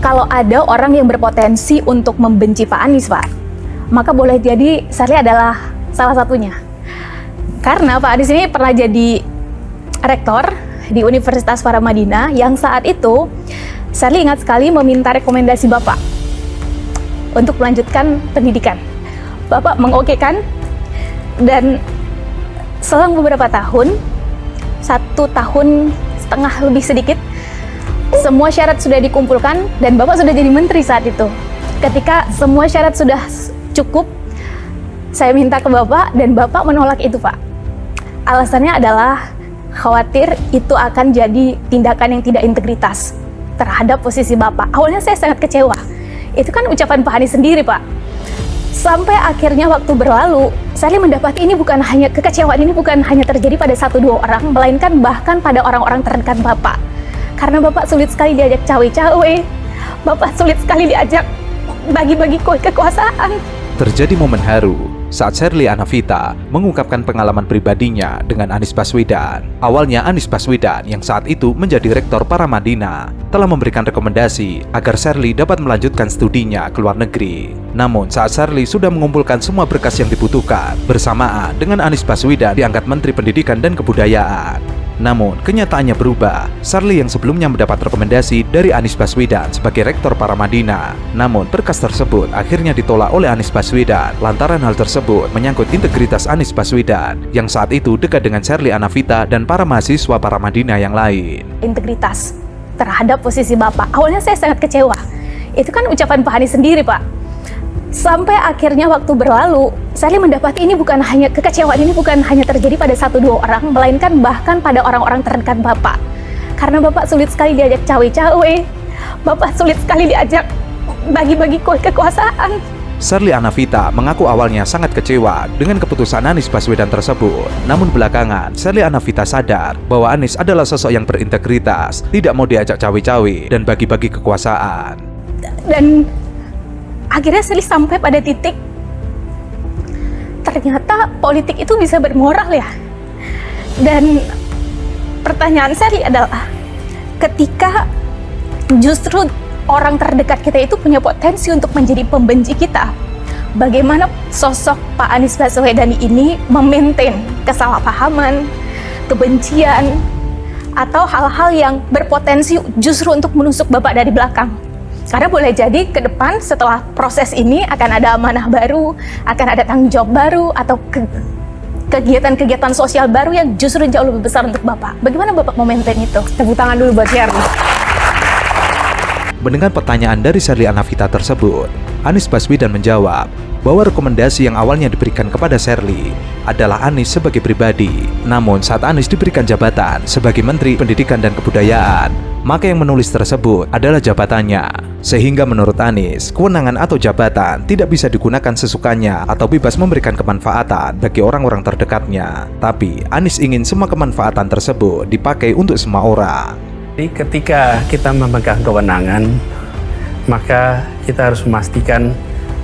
Kalau ada orang yang berpotensi untuk membenci Pak Anies, Pak, maka boleh jadi Sherly adalah salah satunya. Karena Pak Anies ini pernah jadi rektor di Universitas Paramadina yang saat itu Sherly ingat sekali meminta rekomendasi Bapak untuk melanjutkan pendidikan. Bapak mengokekan, dan selang beberapa tahun, 1,5 tahun lebih sedikit, semua syarat sudah dikumpulkan dan Bapak sudah jadi menteri saat itu. Ketika semua syarat sudah cukup, saya minta ke Bapak dan Bapak menolak itu, Pak. Alasannya adalah khawatir itu akan jadi tindakan yang tidak integritas terhadap posisi Bapak. Awalnya saya sangat kecewa. Itu kan ucapan Pak Anies sendiri, Pak. Sampai akhirnya waktu berlalu, saya mendapat ini bukan hanya kekecewaan ini bukan hanya terjadi pada 1-2 orang, melainkan bahkan pada orang-orang terdekat Bapak. Karena Bapak sulit sekali diajak cawe-cawe, Bapak sulit sekali diajak bagi-bagi kekuasaan. Terjadi momen haru saat Sherly Anavita mengungkapkan pengalaman pribadinya dengan Anies Baswedan. Awalnya Anies Baswedan yang saat itu menjadi rektor Paramadina telah memberikan rekomendasi agar Sherly dapat melanjutkan studinya ke luar negeri. Namun saat Sherly sudah mengumpulkan semua berkas yang dibutuhkan, bersamaan dengan Anies Baswedan diangkat Menteri Pendidikan dan Kebudayaan. Namun, kenyataannya berubah. Sherly yang sebelumnya mendapat rekomendasi dari Anies Baswedan sebagai rektor Paramadina. Namun, berkas tersebut akhirnya ditolak oleh Anies Baswedan lantaran hal tersebut menyangkut integritas Anies Baswedan yang saat itu dekat dengan Sherly Anavita dan para mahasiswa Paramadina yang lain. Integritas terhadap posisi Bapak. Awalnya saya sangat kecewa. Itu kan ucapan Pak Anies sendiri, Pak. Sampai akhirnya waktu berlalu, saya mendapat ini bukan hanya kekecewaan ini bukan hanya terjadi pada 1-2 orang, melainkan bahkan pada orang-orang terdekat Bapak. Karena Bapak sulit sekali diajak cawe-cawe, Bapak sulit sekali diajak bagi-bagi kekuasaan. Sherly Anavita mengaku awalnya sangat kecewa dengan keputusan Anies Baswedan tersebut. Namun belakangan, Sherly Anavita sadar bahwa Anies adalah sosok yang berintegritas, tidak mau diajak cawe-cawe dan bagi-bagi kekuasaan. Dan akhirnya Sherly sampai pada titik, ternyata politik itu bisa bermoral ya. Dan pertanyaan Sherly adalah, ketika justru orang terdekat kita itu punya potensi untuk menjadi pembenci kita, bagaimana sosok Pak Anies Baswedan ini memaintain kesalahpahaman, kebencian, atau hal-hal yang berpotensi justru untuk menusuk Bapak dari belakang. Karena boleh jadi ke depan setelah proses ini akan ada amanah baru, akan ada tanggung jawab baru, atau kegiatan-kegiatan sosial baru yang justru jauh lebih besar untuk Bapak. Bagaimana Bapak memaintain itu? Tepuk tangan dulu buat Sherly. Mendengar pertanyaan dari Sherly Anavita tersebut, Anies Baswedan menjawab bahwa rekomendasi yang awalnya diberikan kepada Sherly adalah Anies sebagai pribadi. Namun saat Anies diberikan jabatan sebagai Menteri Pendidikan dan Kebudayaan, maka yang menulis tersebut adalah jabatannya. Sehingga menurut Anies, kewenangan atau jabatan tidak bisa digunakan sesukanya atau bebas memberikan kemanfaatan bagi orang-orang terdekatnya. Tapi Anies ingin semua kemanfaatan tersebut dipakai untuk semua orang. Jadi ketika kita memegang kewenangan, maka kita harus memastikan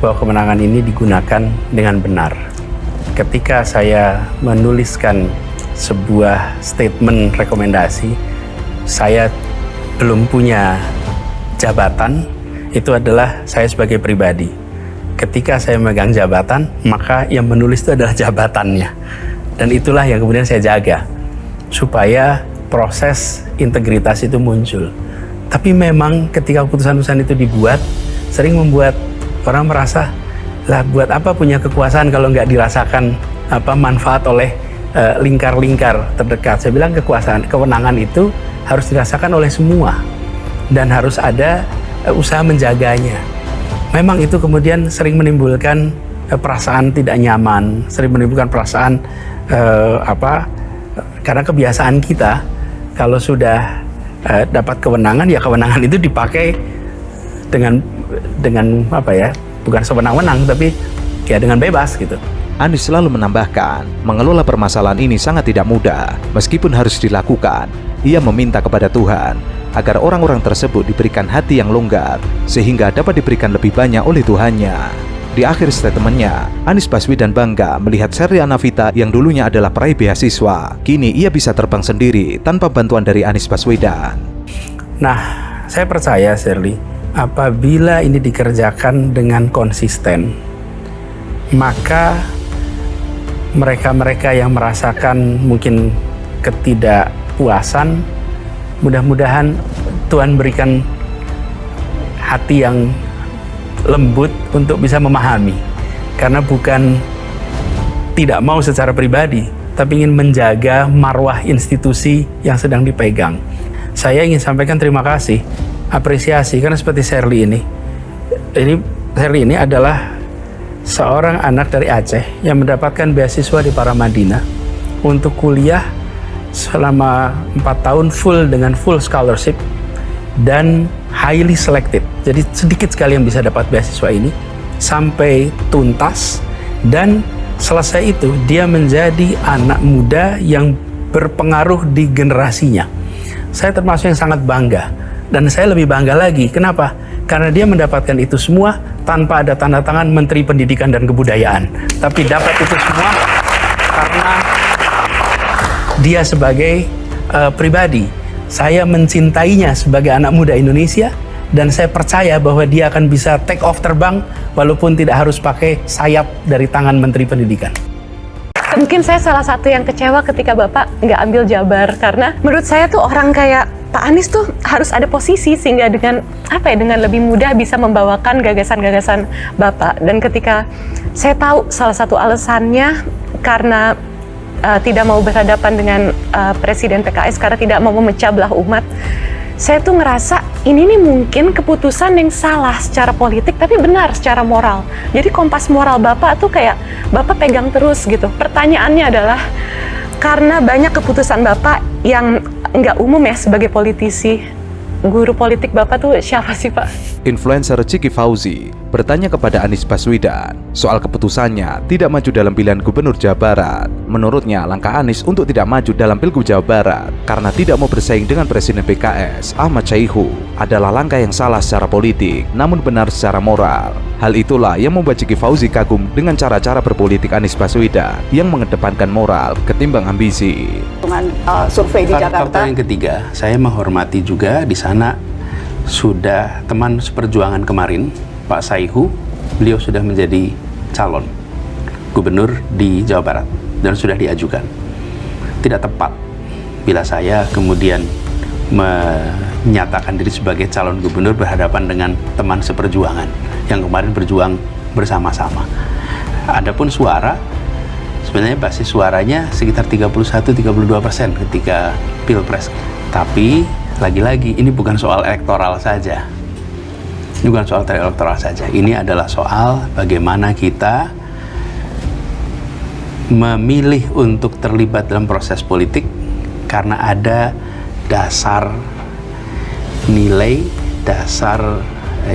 bahwa kewenangan ini digunakan dengan benar. Ketika saya menuliskan sebuah statement rekomendasi, saya belum punya jabatan, itu adalah saya sebagai pribadi. Ketika saya memegang jabatan, maka yang menulis itu adalah jabatannya. Dan itulah yang kemudian saya jaga, supaya proses integritas itu muncul. Tapi memang ketika keputusan-keputusan itu dibuat, sering membuat orang merasa, lah buat apa punya kekuasaan kalau nggak dirasakan manfaat oleh lingkar-lingkar terdekat. Saya bilang kekuasaan, kewenangan itu harus dirasakan oleh semua dan harus ada usaha menjaganya. Memang itu kemudian sering menimbulkan perasaan tidak nyaman, sering menimbulkan perasaan karena kebiasaan kita kalau sudah dapat kewenangan, ya kewenangan itu dipakai dengan bukan sewenang-wenang, tapi ya dengan bebas gitu. Anies selalu menambahkan, mengelola permasalahan ini sangat tidak mudah. Meskipun harus dilakukan, ia meminta kepada Tuhan agar orang-orang tersebut diberikan hati yang longgar, sehingga dapat diberikan lebih banyak oleh Tuhannya. Di akhir statementnya, Anies Baswedan bangga melihat Sherly Anavita yang dulunya adalah peraih beasiswa. Kini ia bisa terbang sendiri tanpa bantuan dari Anies Baswedan. Nah, saya percaya Sherly, apabila ini dikerjakan dengan konsisten, maka mereka-mereka yang merasakan mungkin ketidakpuasan, mudah-mudahan Tuhan berikan hati yang lembut untuk bisa memahami. Karena bukan tidak mau secara pribadi, tapi ingin menjaga marwah institusi yang sedang dipegang. Saya ingin sampaikan terima kasih, apresiasi, karena seperti Sherly ini adalah seorang anak dari Aceh yang mendapatkan beasiswa di Paramadina untuk kuliah selama 4 tahun dengan full scholarship dan highly selected. Jadi sedikit sekali yang bisa dapat beasiswa ini sampai tuntas, dan selesai itu dia menjadi anak muda yang berpengaruh di generasinya. Saya termasuk yang sangat bangga, dan saya lebih bangga lagi. Kenapa? Karena dia mendapatkan itu semua tanpa ada tanda tangan Menteri Pendidikan dan Kebudayaan, tapi dapat itu semua karena dia sebagai pribadi. Saya mencintainya sebagai anak muda Indonesia, dan saya percaya bahwa dia akan bisa take off terbang walaupun tidak harus pakai sayap dari tangan Menteri Pendidikan. Mungkin saya salah satu yang kecewa ketika Bapak nggak ambil Jabar, karena menurut saya tuh orang kayak Pak Anies tuh harus ada posisi sehingga dengan dengan lebih mudah bisa membawakan gagasan-gagasan Bapak. Dan ketika saya tahu salah satu alasannya karena tidak mau berhadapan dengan Presiden PKS karena tidak mau memecah belah umat, saya tuh ngerasa ini nih mungkin keputusan yang salah secara politik tapi benar secara moral. Jadi kompas moral Bapak tuh kayak Bapak pegang terus gitu. Pertanyaannya adalah, karena banyak keputusan Bapak yang nggak umum ya sebagai politisi, guru politik Bapak tuh siapa sih Pak? Influencer Ciki Fauzi bertanya kepada Anies Baswedan soal keputusannya tidak maju dalam pilihan gubernur Jawa Barat. Menurutnya, langkah Anies untuk tidak maju dalam Pilgub Jawa Barat karena tidak mau bersaing dengan Presiden PKS Ahmad Syaihu adalah langkah yang salah secara politik, namun benar secara moral. Hal itulah yang membuat Ciki Fauzi kagum dengan cara-cara berpolitik Anies Baswedan yang mengedepankan moral ketimbang ambisi. Dengan survei di Jakarta. Faktor yang ketiga, saya menghormati juga di sana sudah teman seperjuangan kemarin, Pak Syaihu, beliau sudah menjadi calon gubernur di Jawa Barat dan sudah diajukan. Tidak tepat bila saya kemudian menyatakan diri sebagai calon gubernur berhadapan dengan teman seperjuangan yang kemarin berjuang bersama-sama. Adapun suara, sebenarnya basis suaranya sekitar 31-32% ketika Pilpres. Tapi lagi-lagi ini bukan soal elektoral saja. Ini bukan soal elektoral saja. Ini adalah soal bagaimana kita memilih untuk terlibat dalam proses politik karena ada dasar nilai, dasar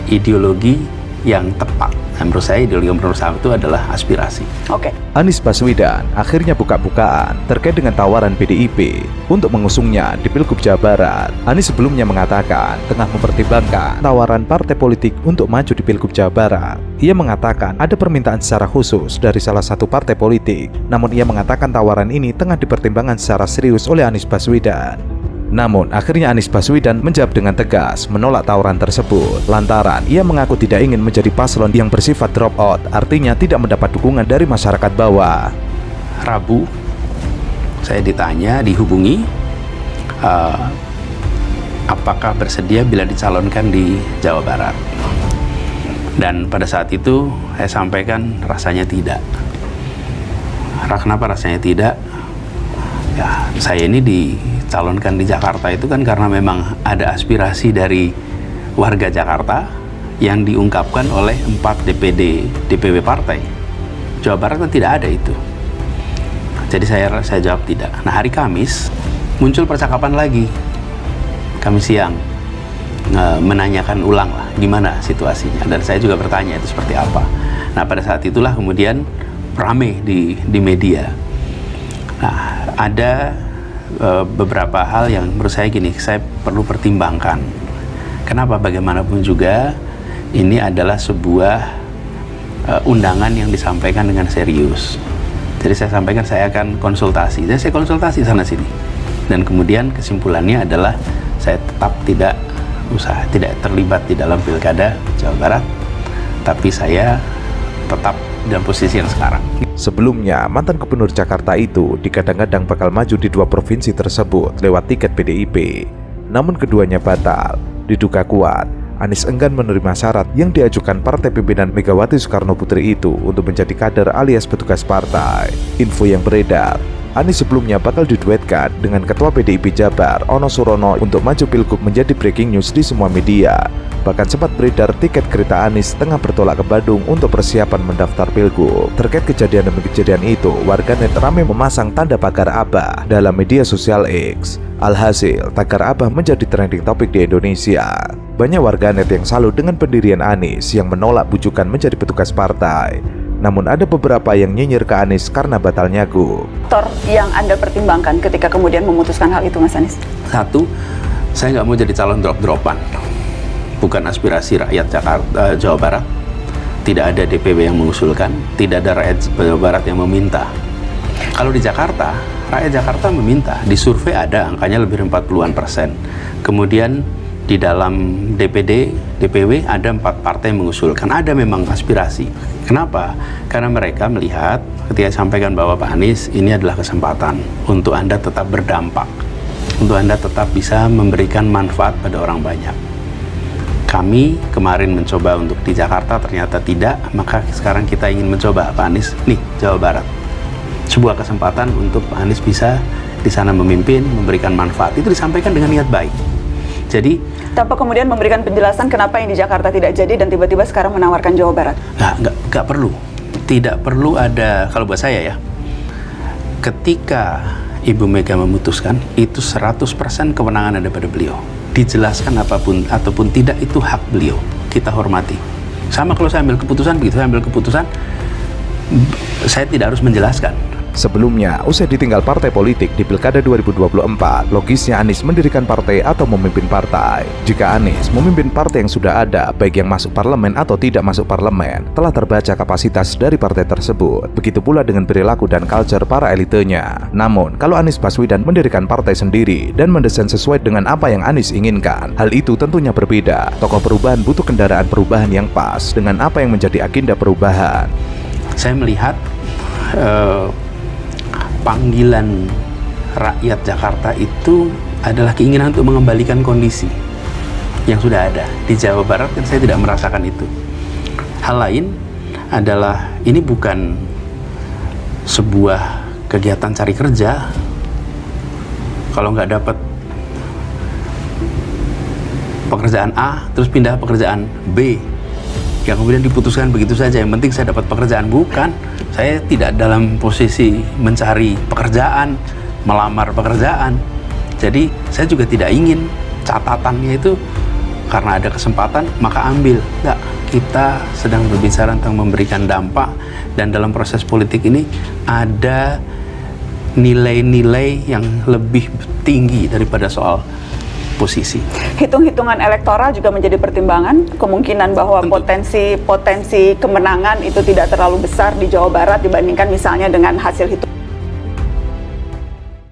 ideologi yang tepat. Dan menurut saya ideologi yang berusaha itu adalah aspirasi. Oke. Anies Baswedan akhirnya buka-bukaan terkait dengan tawaran PDIP untuk mengusungnya di Pilgub Jawa Barat. Anies sebelumnya mengatakan tengah mempertimbangkan tawaran partai politik untuk maju di Pilgub Jawa Barat. Ia mengatakan ada permintaan secara khusus dari salah satu partai politik, namun ia mengatakan tawaran ini tengah dipertimbangkan secara serius oleh Anies Baswedan. Namun, akhirnya Anies Baswedan menjawab dengan tegas menolak tawaran tersebut lantaran ia mengaku tidak ingin menjadi paslon yang bersifat drop out, artinya tidak mendapat dukungan dari masyarakat bawah. Rabu, saya dihubungi apakah bersedia bila dicalonkan di Jawa Barat. Dan pada saat itu saya sampaikan rasanya tidak. Kenapa rasanya tidak? Ya, saya ini dicalonkan di Jakarta itu kan karena memang ada aspirasi dari warga Jakarta yang diungkapkan oleh 4 DPW partai. Jawa Barat kan tidak ada itu. Jadi saya jawab tidak. Nah, hari Kamis muncul percakapan lagi, Kamis siang, menanyakan ulang lah gimana situasinya, dan saya juga bertanya itu seperti apa. Nah, pada saat itulah kemudian rame di media. Nah, ada beberapa hal yang menurut saya gini, saya perlu pertimbangkan. Kenapa? Bagaimanapun juga ini adalah sebuah undangan yang disampaikan dengan serius. Jadi saya sampaikan saya akan konsultasi. Jadi saya konsultasi sana sini. Dan kemudian kesimpulannya adalah saya tetap tidak usaha, tidak terlibat di dalam pilkada Jawa Barat, tapi saya tetap dalam posisi yang sekarang. Sebelumnya, mantan gubernur Jakarta itu digadang-gadang bakal maju di 2 provinsi tersebut lewat tiket PDIP. Namun keduanya batal. Diduga kuat, Anies enggan menerima syarat yang diajukan partai pimpinan Megawati Soekarno Putri itu untuk menjadi kader alias petugas partai. Info yang beredar, Anies sebelumnya bakal diduetkan dengan Ketua PDIP Jabar, Ono Surono, untuk maju Pilgub menjadi breaking news di semua media. Bahkan sempat beredar tiket kereta Anies tengah bertolak ke Bandung untuk persiapan mendaftar Pilgub. Terkait kejadian demi kejadian itu, warganet ramai memasang tanda pagar Abah dalam media sosial X. Alhasil, tagar Abah menjadi trending topik di Indonesia. Banyak warganet yang salut dengan pendirian Anies yang menolak bujukan menjadi petugas partai. Namun ada beberapa yang nyinyir ke Anies karena batal nyagup. Faktor yang Anda pertimbangkan ketika kemudian memutuskan hal itu, Mas Anies? Satu, saya nggak mau jadi calon drop-dropan. Bukan aspirasi rakyat Jakarta, Jawa Barat. Tidak ada DPW yang mengusulkan, tidak ada rakyat Jawa Barat yang meminta. Kalau di Jakarta, rakyat Jakarta meminta. Di survei ada, angkanya lebih dari 40-an%. Kemudian di dalam DPD, DPW ada 4 partai yang mengusulkan. Ada memang aspirasi. Kenapa? Karena mereka melihat ketika sampaikan bahwa Pak Anies, ini adalah kesempatan untuk Anda tetap berdampak, untuk Anda tetap bisa memberikan manfaat pada orang banyak. Kami kemarin mencoba untuk di Jakarta, ternyata tidak, maka sekarang kita ingin mencoba Pak Anies, nih Jawa Barat. Sebuah kesempatan untuk Pak Anies bisa di sana memimpin, memberikan manfaat. Itu disampaikan dengan niat baik. Jadi tanpa kemudian memberikan penjelasan kenapa yang di Jakarta tidak jadi dan tiba-tiba sekarang menawarkan Jawa Barat. nggak perlu. Tidak perlu ada, kalau buat saya ya, ketika Ibu Mega memutuskan, itu 100% kewenangan ada pada beliau. Dijelaskan apapun ataupun tidak, itu hak beliau. Kita hormati. Sama kalau saya ambil keputusan, begitu saya ambil keputusan, saya tidak harus menjelaskan. Sebelumnya, usai ditinggal partai politik di Pilkada 2024, logisnya Anies mendirikan partai atau memimpin partai. Jika Anies memimpin partai yang sudah ada, baik yang masuk parlemen atau tidak masuk parlemen, telah terbaca kapasitas dari partai tersebut. Begitu pula dengan perilaku dan culture para elitenya. Namun, kalau Anies Baswedan mendirikan partai sendiri dan mendesain sesuai dengan apa yang Anies inginkan, hal itu tentunya berbeda. Tokoh perubahan butuh kendaraan perubahan yang pas dengan apa yang menjadi agenda perubahan. Saya melihat panggilan rakyat Jakarta itu adalah keinginan untuk mengembalikan kondisi yang sudah ada. Di Jawa Barat kan saya tidak merasakan itu. Hal lain adalah ini bukan sebuah kegiatan cari kerja. Kalau nggak dapat pekerjaan A, terus pindah pekerjaan B, yang kemudian diputuskan begitu saja, yang penting saya dapat pekerjaan. Bukan, saya tidak dalam posisi mencari pekerjaan, melamar pekerjaan. Jadi saya juga tidak ingin catatannya itu karena ada kesempatan maka ambil. Enggak, kita sedang berbicara tentang memberikan dampak, dan dalam proses politik ini ada nilai-nilai yang lebih tinggi daripada soal posisi. Hitung-hitungan elektoral juga menjadi pertimbangan, kemungkinan bahwa potensi kemenangan itu tidak terlalu besar di Jawa Barat dibandingkan misalnya dengan hasil hitung